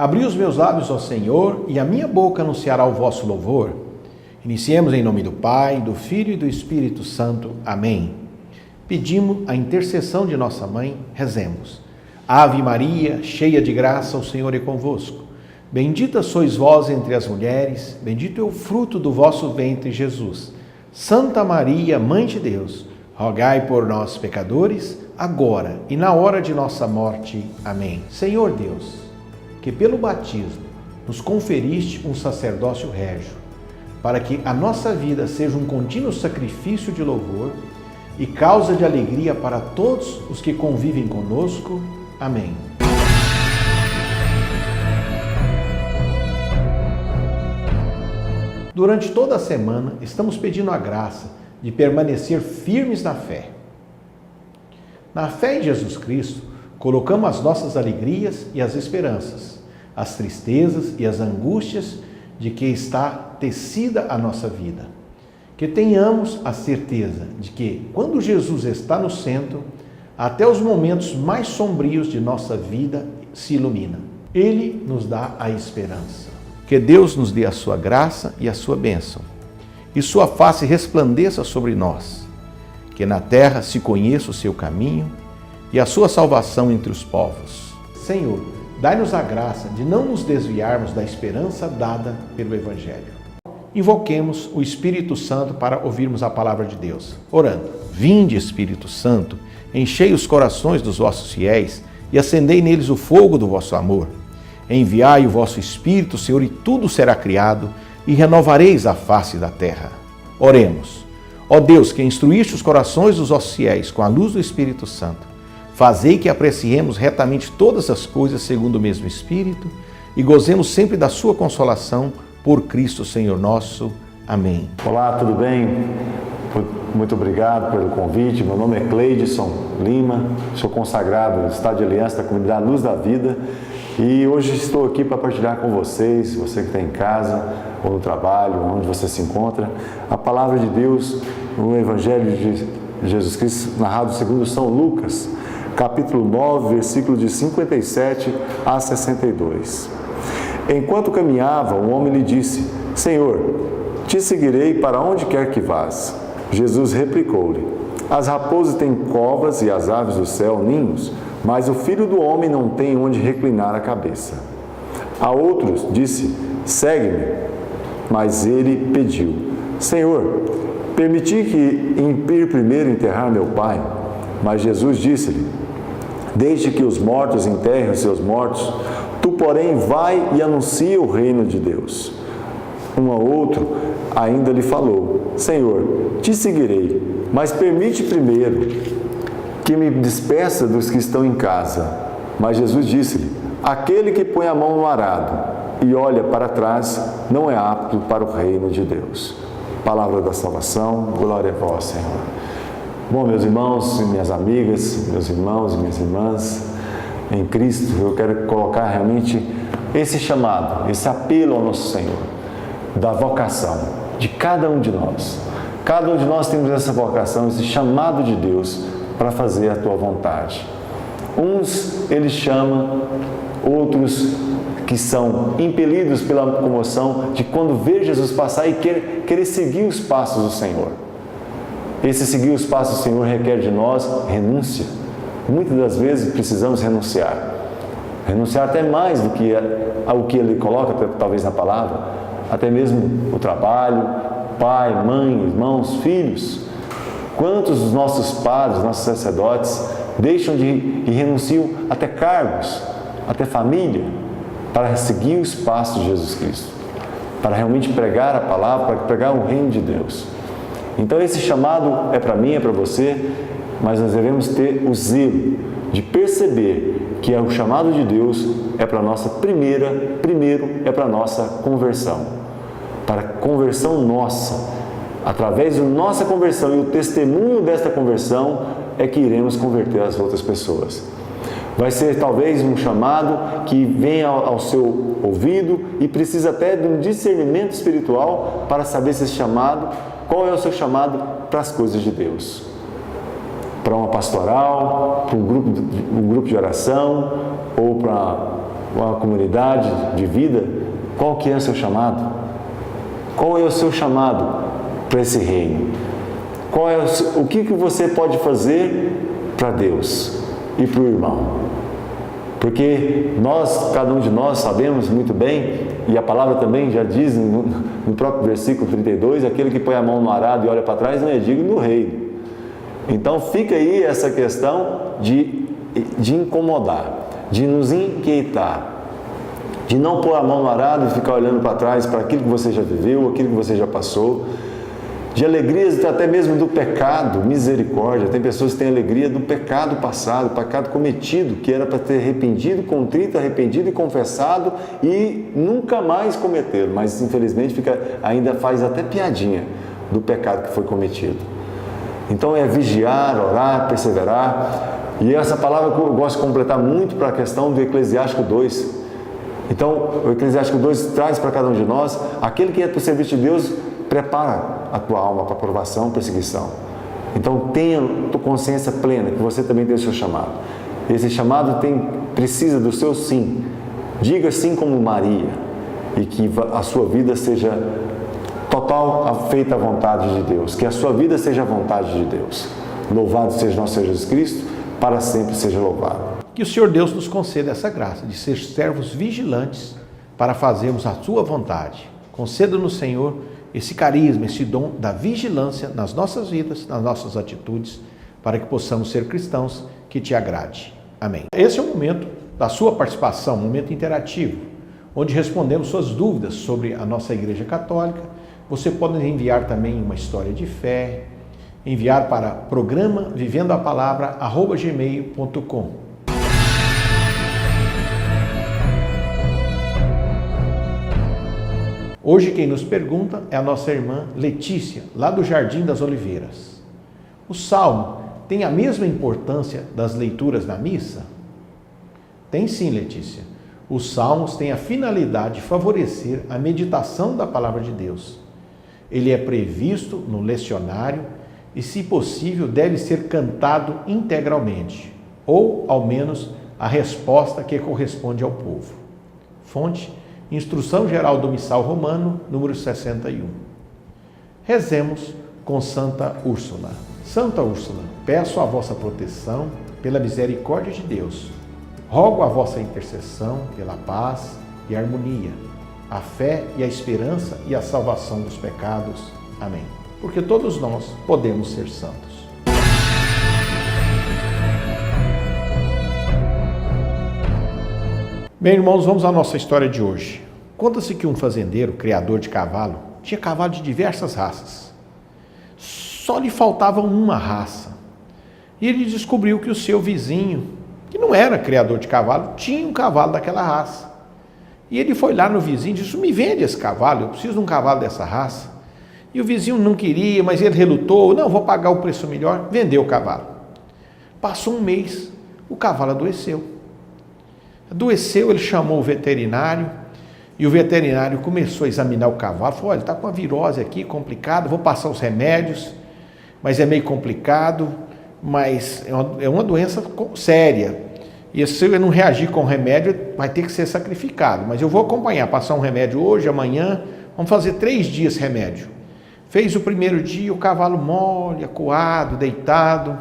Abri os meus lábios ao Senhor, e a minha boca anunciará o vosso louvor. Iniciemos em nome do Pai, do Filho e do Espírito Santo. Amém. Pedimos a intercessão de nossa Mãe, rezemos. Ave Maria, cheia de graça, o Senhor é convosco. Bendita sois vós entre as mulheres, bendito é o fruto do vosso ventre, Jesus. Santa Maria, Mãe de Deus, rogai por nós, pecadores, agora e na hora de nossa morte. Amém. Senhor Deus, que pelo batismo nos conferiste um sacerdócio régio, para que a nossa vida seja um contínuo sacrifício de louvor e causa de alegria para todos os que convivem conosco. Amém. Durante toda a semana, estamos pedindo a graça de permanecer firmes na fé. Na fé em Jesus Cristo, colocamos as nossas alegrias e as esperanças, as tristezas e as angústias de que está tecida a nossa vida. Que tenhamos a certeza de que, quando Jesus está no centro, até os momentos mais sombrios de nossa vida se iluminam. Ele nos dá a esperança. Que Deus nos dê a sua graça e a sua bênção, e sua face resplandeça sobre nós. Que na terra se conheça o seu caminho e a sua salvação entre os povos. Senhor, dai-nos a graça de não nos desviarmos da esperança dada pelo Evangelho. Invoquemos o Espírito Santo para ouvirmos a palavra de Deus, orando. Vinde, Espírito Santo, enchei os corações dos vossos fiéis e acendei neles o fogo do vosso amor. Enviai o vosso Espírito, Senhor, e tudo será criado, e renovareis a face da terra. Oremos. Ó Deus, que instruíste os corações dos vossos fiéis com a luz do Espírito Santo, fazei que apreciemos retamente todas as coisas segundo o mesmo Espírito e gozemos sempre da sua consolação por Cristo Senhor nosso. Amém. Olá, tudo bem? Muito obrigado pelo convite. Meu nome é Cleidson Lima, sou consagrado no Estado de Aliança da Comunidade Luz da Vida e hoje estou aqui para partilhar com vocês, você que está em casa ou no trabalho, onde você se encontra, a palavra de Deus no Evangelho de Jesus Cristo, narrado segundo São Lucas, capítulo 9, versículo de 57 a 62. Enquanto caminhava, um homem lhe disse: Senhor, te seguirei para onde quer que vás. Jesus replicou-lhe: As raposas têm covas e as aves do céu ninhos, mas o Filho do Homem não tem onde reclinar a cabeça. A outros disse: Segue-me. Mas ele pediu: Senhor, permiti que ir primeiro enterrar meu pai. Mas Jesus disse-lhe: Deixe que os mortos enterrem os seus mortos, tu, porém, vai e anuncia o reino de Deus. Um a outro ainda lhe falou: Senhor, te seguirei, mas permite primeiro que me despeça dos que estão em casa. Mas Jesus disse-lhe: Aquele que põe a mão no arado e olha para trás não é apto para o reino de Deus. Palavra da salvação, glória a vós, Senhor. Bom, meus irmãos e minhas amigas, meus irmãos e minhas irmãs, em Cristo, eu quero colocar realmente esse chamado, esse apelo ao nosso Senhor, da vocação de cada um de nós. Cada um de nós temos essa vocação, esse chamado de Deus para fazer a tua vontade. Uns Ele chama, outros que são impelidos pela comoção de quando vê Jesus passar e querer seguir os passos do Senhor. Esse seguir os passos do Senhor requer de nós renúncia. Muitas das vezes precisamos renunciar. Renunciar até mais do que ao que Ele coloca, talvez na palavra, até mesmo o trabalho, pai, mãe, irmãos, filhos. Quantos dos nossos padres, nossos sacerdotes, deixam e renunciam até cargos, até família, para seguir os passos de Jesus Cristo, para realmente pregar a palavra, para pregar o reino de Deus. Então esse chamado é para mim, é para você, mas nós devemos ter o zelo de perceber que o chamado de Deus é para a nossa primeiro é para a nossa conversão, para a conversão nossa. Através da nossa conversão e o testemunho desta conversão é que iremos converter as outras pessoas. Vai ser talvez um chamado que venha ao seu ouvido e precisa até de um discernimento espiritual para saber se esse chamado, qual é o seu chamado para as coisas de Deus. Para uma pastoral, para um grupo de oração ou para uma comunidade de vida, qual que é o seu chamado? Qual é o seu chamado para esse reino? O que você pode fazer para Deus e para o irmão? Porque cada um de nós sabemos muito bem, e a palavra também já diz no próprio versículo 32, aquele que põe a mão no arado e olha para trás não é digno do reino. Então fica aí essa questão de incomodar, de nos inquietar, de não pôr a mão no arado e ficar olhando para trás para aquilo que você já viveu, aquilo que você já passou, de alegrias até mesmo do pecado, misericórdia. Tem pessoas que têm alegria do pecado passado, pecado cometido, que era para ter arrependido, contrito, arrependido e confessado e nunca mais cometê-lo, mas infelizmente ainda faz até piadinha do pecado que foi cometido. Então é vigiar, orar, perseverar. E essa palavra eu gosto de completar muito para a questão do Eclesiástico 2. Então o Eclesiástico 2 traz para cada um de nós: aquele que é para o serviço de Deus, prepara a tua alma para provação, perseguição. Então tenha consciência plena que você também tem o seu chamado. Esse chamado precisa do seu sim. Diga sim como Maria, e que a sua vida seja total, feita à vontade de Deus. Que a sua vida seja a vontade de Deus. Louvado seja nosso Senhor Jesus Cristo, para sempre seja louvado. Que o Senhor Deus nos conceda essa graça de ser servos vigilantes para fazermos a sua vontade. Conceda-nos, Senhor, esse carisma, esse dom da vigilância nas nossas vidas, nas nossas atitudes, para que possamos ser cristãos que te agrade. Amém. Esse é o momento da sua participação, um momento interativo, onde respondemos suas dúvidas sobre a nossa Igreja Católica. Você pode enviar também uma história de fé, enviar para programa vivendoapalavra@gmail.com. Hoje quem nos pergunta é a nossa irmã Letícia, lá do Jardim das Oliveiras. O Salmo tem a mesma importância das leituras na missa? Tem sim, Letícia. Os Salmos têm a finalidade de favorecer a meditação da Palavra de Deus. Ele é previsto no lecionário e, se possível, deve ser cantado integralmente, ou, ao menos, a resposta que corresponde ao povo. Fonte: Instrução Geral do Missal Romano, número 61. Rezemos com Santa Úrsula. Santa Úrsula, peço a vossa proteção pela misericórdia de Deus. Rogo a vossa intercessão pela paz e harmonia, a fé e a esperança e a salvação dos pecados. Amém. Porque todos nós podemos ser santos. Bem, irmãos, vamos à nossa história de hoje. Conta-se que um fazendeiro, criador de cavalo, tinha cavalo de diversas raças. Só lhe faltava uma raça. E ele descobriu que o seu vizinho, que não era criador de cavalo, tinha um cavalo daquela raça. E ele foi lá no vizinho e disse: me vende esse cavalo, eu preciso de um cavalo dessa raça. E o vizinho não queria, mas ele relutou: não, vou pagar o preço melhor. Vendeu o cavalo. Passou um mês, o cavalo adoeceu. Ele chamou o veterinário, e o veterinário começou a examinar o cavalo, falou: olha, está com uma virose aqui, complicado, vou passar os remédios, mas é meio complicado, mas é uma doença séria, e se ele não reagir com o remédio, vai ter que ser sacrificado, mas eu vou acompanhar, passar um remédio hoje, amanhã, vamos fazer 3 dias remédio. Fez o primeiro dia, o cavalo mole, acuado, deitado,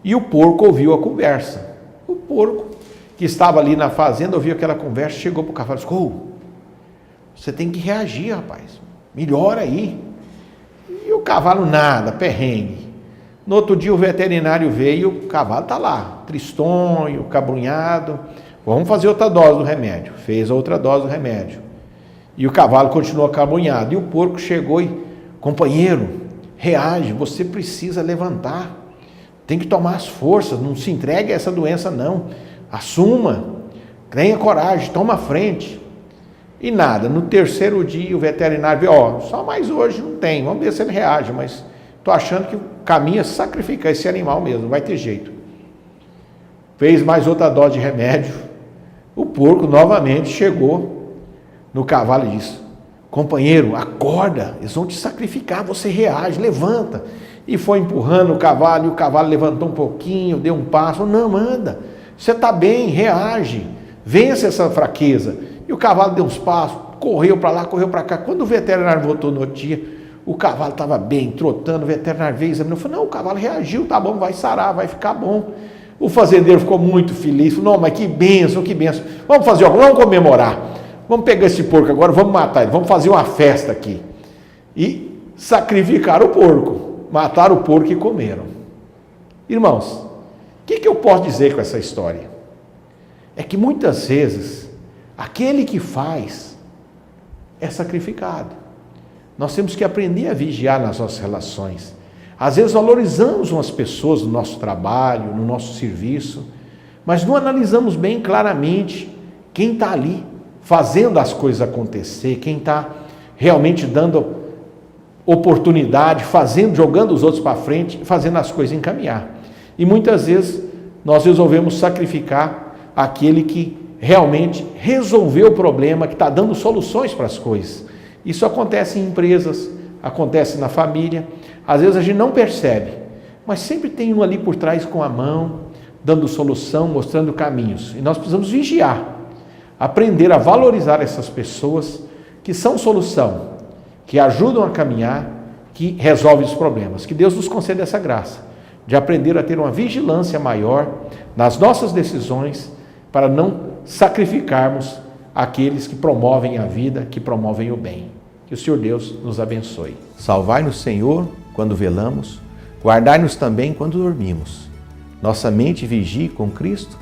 e o porco ouviu a conversa. O porco, que estava ali na fazenda, ouviu aquela conversa, chegou para o cavalo e disse: você tem que reagir, rapaz, melhora aí. E o cavalo nada, perrengue. No outro dia o veterinário veio, o cavalo está lá, tristonho, cabrunhado. Vamos fazer outra dose do remédio. Fez a outra dose do remédio. E o cavalo continuou acabrunhado. E o porco chegou e: companheiro, reage, você precisa levantar. Tem que tomar as forças, não se entregue a essa doença não. Assuma, tenha coragem, toma a frente. E nada, no 3º dia o veterinário veio: só mais hoje não tem, vamos ver se ele reage, mas estou achando que o caminho é sacrificar esse animal mesmo, não vai ter jeito. Fez mais outra dose de remédio, o porco novamente chegou no cavalo e disse: companheiro, acorda, eles vão te sacrificar, você reage, levanta. E foi empurrando o cavalo, e o cavalo levantou um pouquinho, deu um passo: não, anda, você está bem, reage, vence essa fraqueza. E o cavalo deu uns passos, correu para lá, correu para cá. Quando o veterinário voltou no outro dia, o cavalo estava bem, trotando, o veterinário veio, examinou, falou, não, o cavalo reagiu, tá bom, vai sarar, vai ficar bom. O fazendeiro ficou muito feliz, falou, não, mas que bênção, vamos fazer algo, vamos comemorar, vamos pegar esse porco agora, vamos matar ele, vamos fazer uma festa aqui. E sacrificaram o porco, mataram o porco e comeram. Irmãos, o que eu posso dizer com essa história? É que muitas vezes, aquele que faz é sacrificado. Nós temos que aprender a vigiar nas nossas relações. Às vezes valorizamos umas pessoas no nosso trabalho, no nosso serviço, mas não analisamos bem claramente quem está ali fazendo as coisas acontecer, quem está realmente dando oportunidade, jogando os outros para frente, fazendo as coisas encaminhar. E muitas vezes nós resolvemos sacrificar aquele que realmente resolveu o problema, que está dando soluções para as coisas. Isso acontece em empresas, acontece na família, às vezes a gente não percebe, mas sempre tem um ali por trás com a mão, dando solução, mostrando caminhos. E nós precisamos vigiar, aprender a valorizar essas pessoas que são solução, que ajudam a caminhar, que resolvem os problemas. Que Deus nos conceda essa graça, de aprender a ter uma vigilância maior nas nossas decisões, para não sacrificarmos aqueles que promovem a vida, que promovem o bem. Que o Senhor Deus nos abençoe. Salvai-nos, Senhor, quando velamos, guardai-nos também quando dormimos. Nossa mente vigie com Cristo,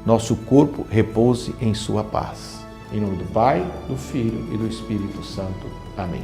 nosso corpo repouse em sua paz. Em nome do Pai, do Filho e do Espírito Santo. Amém.